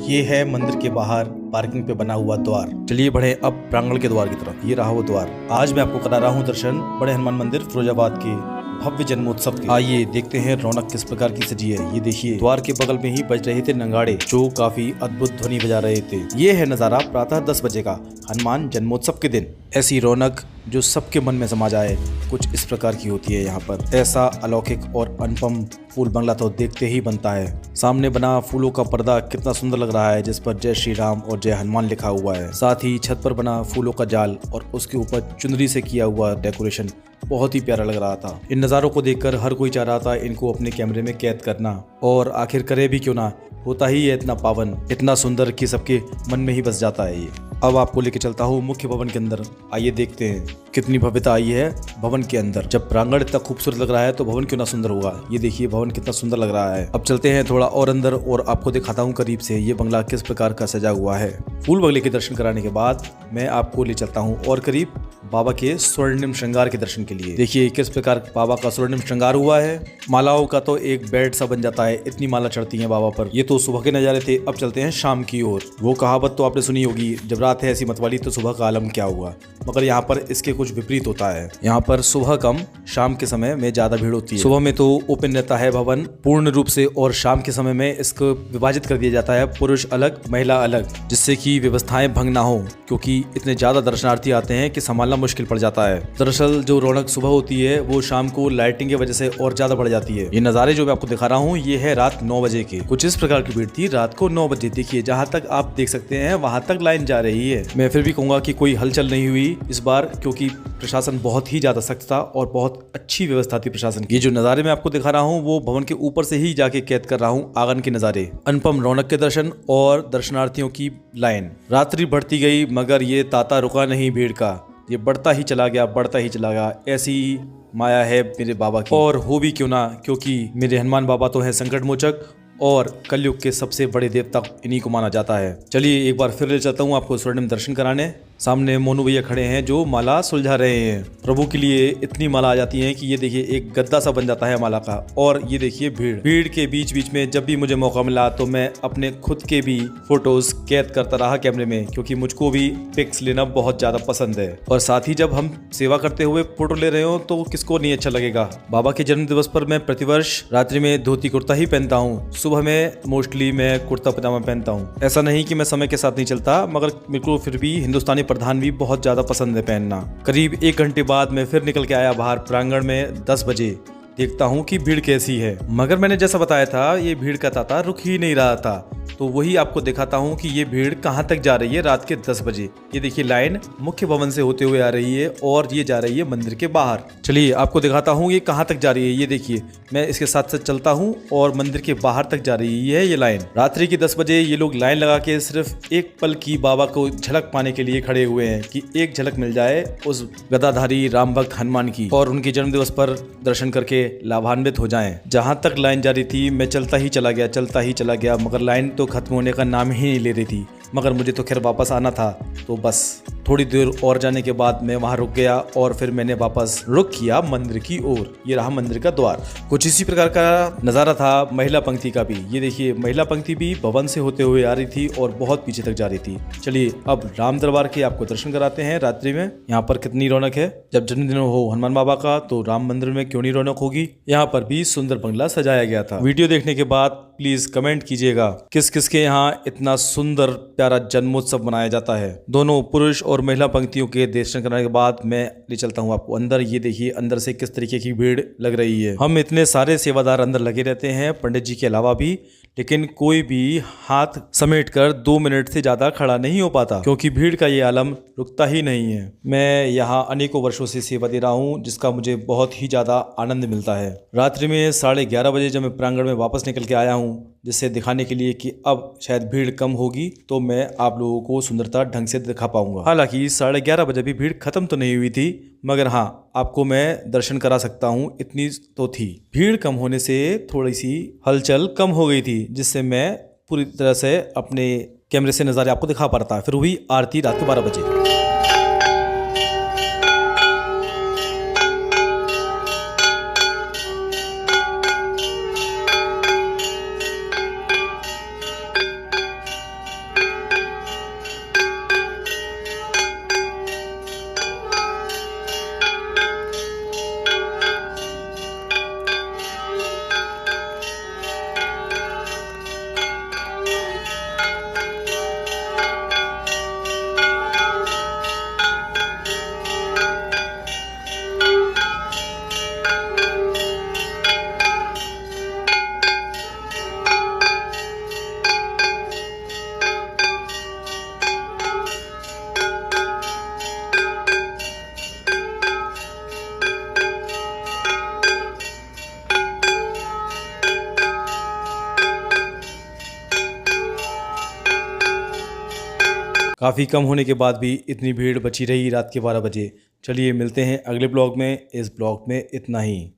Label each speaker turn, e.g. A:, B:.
A: ये है मंदिर के बाहर पार्किंग पे बना हुआ द्वार। चलिए बढ़े अब प्रांगण के द्वार की तरफ। ये रहा वो द्वार। आज मैं आपको करा रहा हूँ दर्शन बड़े हनुमान मंदिर फिरोजाबाद के भव्य जन्मोत्सव के। आइए देखते हैं रौनक किस प्रकार की सजी है। ये देखिए द्वार के बगल में ही बज रहे थे नगाड़े, जो काफी अद्भुत ध्वनि बजा रहे थे। ये है नजारा प्रातः 10 बजे का हनुमान जन्मोत्सव के दिन। ऐसी रौनक जो सबके मन में समा जाए, कुछ इस प्रकार की होती है यहाँ पर। ऐसा अलौकिक और अनुपम फूल बंगला तो देखते ही बनता है। सामने बना फूलों का पर्दा कितना सुंदर लग रहा है, जिस पर जय श्री राम और जय हनुमान लिखा हुआ है। साथ ही छत पर बना फूलों का जाल और उसके ऊपर चुनरी से किया हुआ डेकोरेशन बहुत ही प्यारा लग रहा था। इन नज़ारों को देखकर हर कोई चाह रहा था इनको अपने कैमरे में कैद करना, और आखिर करे भी क्यों ना, होता ही है इतना पावन, इतना सुंदर कि सबके मन में ही बस जाता है ये। अब आपको लेके चलता हूँ मुख्य भवन के अंदर। आइए देखते हैं कितनी भव्यता आई है भवन के अंदर। जब प्रांगण इतना खूबसूरत लग रहा है तो भवन क्यों ना सुंदर होगा। ये देखिए भवन कितना सुंदर लग रहा है। अब चलते हैं थोड़ा और अंदर और आपको दिखाता हूँ करीब से ये बंगला किस प्रकार का सजा हुआ है। फूल बंगले के दर्शन कराने के बाद मैं आपको ले चलता हूँ और करीब बाबा के स्वर्णिम श्रृंगार के दर्शन के लिए। देखिए किस प्रकार बाबा का स्वर्णिम श्रृंगार हुआ है। मालाओं का तो एक बेड सा बन जाता है, इतनी माला चढ़ती है बाबा पर। ये तो सुबह के नजारे थे। अब चलते हैं शाम की ओर। वो कहावत तो आपने सुनी होगी, जब रात है ऐसी मतवाली तो सुबह का आलम क्या हुआ। मगर यहाँ पर इसके कुछ विपरीत होता है। यहाँ पर सुबह कम, शाम के समय में ज्यादा भीड़ होती है। सुबह में तो ओपन रहता है भवन पूर्ण रूप से, और शाम के समय में इसको विभाजित कर दिया जाता है, पुरुष अलग महिला अलग, जिससे कि व्यवस्थाएं भंग ना हो, क्योंकि इतने ज्यादा दर्शनार्थी आते हैं कि संभालना मुश्किल पड़ जाता है। दरअसल जो रौनक सुबह होती है वो शाम को लाइटिंग की वजह से और ज्यादा बढ़ जाती है। ये नजारे जो मैं आपको दिखा रहा हूँ ये है रात 9 बजे के। कुछ इस प्रकार की भीड़ थी रात को 9 बजे। देखिए जहाँ तक आप देख सकते हैं वहां तक लाइन जा रही है। मैं फिर भी कहूंगा कि कोई हलचल नहीं हुई इस बार, क्योंकि प्रशासन बहुत ही ज्यादा सख्त था और बहुत अच्छी व्यवस्था थी प्रशासन की। ये जो नजारे मैं आपको दिखा रहा हूँ वो भवन के ऊपर से ही जाके कैद कर रहा हूँ आंगन के नजारे। अनुपम रौनक के दर्शन और दर्शनार्थियों की लाइन। रात्रि बढ़ती गई मगर ये तांता रुका नहीं भीड़ का। ये बढ़ता ही चला गया, बढ़ता ही चला गया। ऐसी माया है मेरे बाबा की, और हो भी क्यों ना, क्योंकि मेरे हनुमान बाबा तो है संकट मोचक और कलयुग के सबसे बड़े देवता इन्हीं को माना जाता है। चलिए एक बार फिर ले चलता हूँ आपको स्वर्णिम दर्शन कराने। सामने मोनू भैया खड़े हैं जो माला सुलझा रहे हैं। प्रभु के लिए इतनी माला आ जाती है कि ये देखिए एक गद्दा सा बन जाता है माला का। और ये देखिए भीड़ के बीच बीच में जब भी मुझे मौका मिला तो मैं अपने खुद के भी फोटोज कैद करता रहा कैमरे में, क्योंकि मुझको भी पिक्स लेना बहुत ज्यादा पसंद है। और साथ ही जब हम सेवा करते हुए फोटो ले रहे हो तो किसको नहीं अच्छा लगेगा। बाबा के जन्म दिवस पर मैं प्रतिवर्ष रात्रि में धोती कुर्ता ही पहनता हूँ, सुबह में मोस्टली मैं कुर्ता पजामा पहनता हूँ। ऐसा नहीं कि मैं समय के साथ नहीं चलता, मगर मेरे को फिर भी हिंदुस्तानी प्रधान भी बहुत ज्यादा पसंद है पहनना। करीब 1 घंटे बाद मैं फिर निकल के आया बाहर प्रांगण में 10 बजे। देखता हूँ कि भीड़ कैसी है, मगर मैंने जैसा बताया था ये भीड़ का तांता रुक ही नहीं रहा था। तो वही आपको दिखाता हूँ कि ये भीड़ कहाँ तक जा रही है रात के 10 बजे। ये देखिए लाइन मुख्य भवन से होते हुए आ रही है और ये जा रही है मंदिर के बाहर। चलिए आपको दिखाता हूँ ये कहाँ तक जा रही है। ये देखिए मैं इसके साथ साथ चलता हूँ और मंदिर के बाहर तक जा रही है ये लाइन। रात्रि के 10 बजे ये लोग लाइन लगा के सिर्फ एक पल की बाबा को झलक पाने के लिए खड़े हुए हैं, कि एक झलक मिल जाए उस गदाधारी राम भक्त हनुमान की, और उनके जन्म दिवस पर दर्शन करके लाभान्वित हो जाएं। जहां तक लाइन जारी थी मैं चलता ही चला गया, मगर लाइन तो खत्म होने का नाम ही नहीं ले रही थी। मगर मुझे तो खैर वापस आना था, तो बस थोड़ी देर और जाने के बाद मैं वहां रुक गया और फिर मैंने वापस रुख किया मंदिर की ओर। ये रहा मंदिर का द्वार। कुछ इसी प्रकार का नजारा था महिला पंक्ति का भी। ये देखिए महिला पंक्ति भी भवन से होते हुए आ रही थी और बहुत पीछे तक जा रही थी। चलिए अब राम दरबार के आपको दर्शन कराते हैं रात्रि में। यहाँ पर कितनी रौनक है। जब जन्मदिन हो हनुमान बाबा का तो राम मंदिर में क्यों नहीं रौनक होगी। यहाँ पर भी सुंदर बंगला सजाया गया था। वीडियो देखने के बाद प्लीज कमेंट कीजिएगा किस किस के यहाँ इतना सुंदर प्यारा जन्मोत्सव मनाया जाता है। दोनों पुरुष और महिला पंक्तियों के दर्शन करने के बाद मैं ले चलता हूँ आपको अंदर। ये देखिए अंदर से किस तरीके की भीड़ लग रही है। हम इतने सारे सेवादार अंदर लगे रहते हैं पंडित जी के अलावा भी, लेकिन कोई भी हाथ समेटकर 2 मिनट से ज्यादा खड़ा नहीं हो पाता, क्योंकि भीड़ का ये आलम रुकता ही नहीं है। मैं यहाँ अनेकों वर्षों से सेवा दे रहा हूँ, जिसका मुझे बहुत ही ज्यादा आनंद मिलता है। रात्रि में 11:30 बजे जब मैं प्रांगण में वापस निकल के आया हूँ, जिससे दिखाने के लिए कि अब शायद भीड़ कम होगी तो मैं आप लोगों को सुंदरता ढंग से दिखा पाऊंगा। हालांकि 11:30 बजे भी भीड़ खत्म तो नहीं हुई थी, मगर हाँ आपको मैं दर्शन करा सकता हूँ इतनी तो थी। भीड़ कम होने से थोड़ी सी हलचल कम हो गई थी, जिससे मैं पूरी तरह से अपने कैमरे से नज़ारे आपको दिखा पा रहा था। फिर हुई आरती रात के 12 बजे। काफ़ी कम होने के बाद भी इतनी भीड़ बची रही रात के 12 बजे। चलिए मिलते हैं अगले ब्लॉग में। इस ब्लॉग में इतना ही।